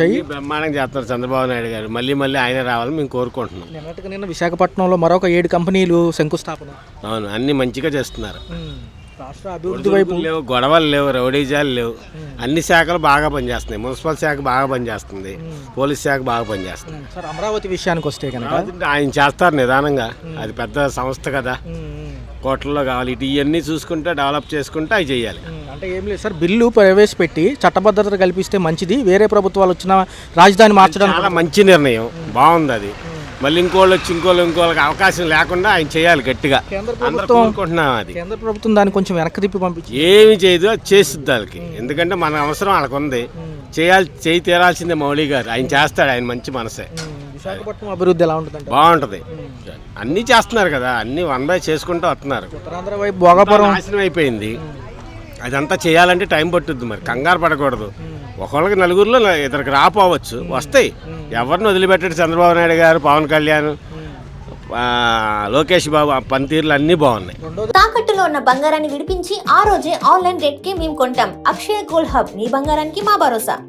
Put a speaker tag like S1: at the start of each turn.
S1: వచ్చాయి.
S2: బ్రహ్మాండంగా చేస్తున్నారు చంద్రబాబు నాయుడు గారు. మళ్ళీ ఆయనే రావాలని మేము కోరుకుంటున్నాం.
S1: నిన్న విశాఖపట్నంలో మరొక 7 కంపెనీలు శంకుస్థాపన.
S2: అవును, అన్ని మంచిగా చేస్తున్నారు.
S1: రాష్ట్ర అభివృద్ధి వైపు
S2: లేవు, గొడవలు లేవు, రౌడీజాలు లేవు. అన్ని శాఖలు బాగా పనిచేస్తున్నాయి. మున్సిపల్ శాఖ బాగా పనిచేస్తుంది, పోలీస్ శాఖ బాగా పనిచేస్తుంది.
S1: సార్ అమరావతి విషయానికి వస్తే కనుక
S2: ఆయన చేస్తారు నిదానంగా. అది పెద్ద సంస్థ కదా, కోట్లలో కావాలి. ఇవన్నీ చూసుకుంటే డెవలప్ చేసుకుంటే అవి చేయాలి.
S1: అంటే ఏం లేదు సార్, బిల్లు ప్రవేశపెట్టి చట్టబద్ధత కల్పిస్తే మంచిది. వేరే ప్రభుత్వాలు వచ్చిన రాజధాని మార్చడం
S2: చాలా మంచి నిర్ణయం, బాగుంది అది. మళ్ళీ ఇంకోళ్ళకి అవకాశం లేకుండా ఆయన చేయాలి గట్టిగా.
S1: కేంద్ర
S2: కోరుకుంటున్నాం. అది
S1: కేంద్ర ప్రభుత్వం దాన్ని కొంచెం వెనక్కి తిప్పి పంపించి
S2: ఏమి చేయదు, అది చేస్తుంది వాళ్ళకి. ఎందుకంటే మన అవసరం వాళ్ళకు ఉంది, చేయి తీరాల్సిందే. మౌళి గారు ఆయన చేస్తాడు, ఆయన మంచి మనసే.
S1: విశాఖపట్నం అభివృద్ధి ఎలా ఉంటుంది?
S2: బాగుంటుంది. అన్నీ చేస్తున్నారు కదా, అన్నీ 1 by చేసుకుంటూ వస్తున్నారు.
S1: ఉత్తరాంధ్ర వైపు భోగాపురం
S2: నాశనం అయిపోయింది. అదంతా చేయాలంటే టైం పట్టుద్ది. మరి కంగారు పడకూడదు. ఒకళ్ళకి నలుగురిలో ఇద్దరికి రాపోవచ్చు, వస్తాయి. ఎవరిని వదిలిపెట్టాడు చంద్రబాబు నాయుడు గారు, పవన్ కళ్యాణ్, లోకేష్ బాబు పనితీరులు అన్నీ బాగున్నాయి.
S3: తాకట్టులో ఉన్న బంగారాన్ని విడిపించి ఆ రోజే ఆన్లైన్ రేట్కే మేము కొంటాం. అక్షయ గోల్డ్ హబ్, నీ బంగారానికి మా భరోసా.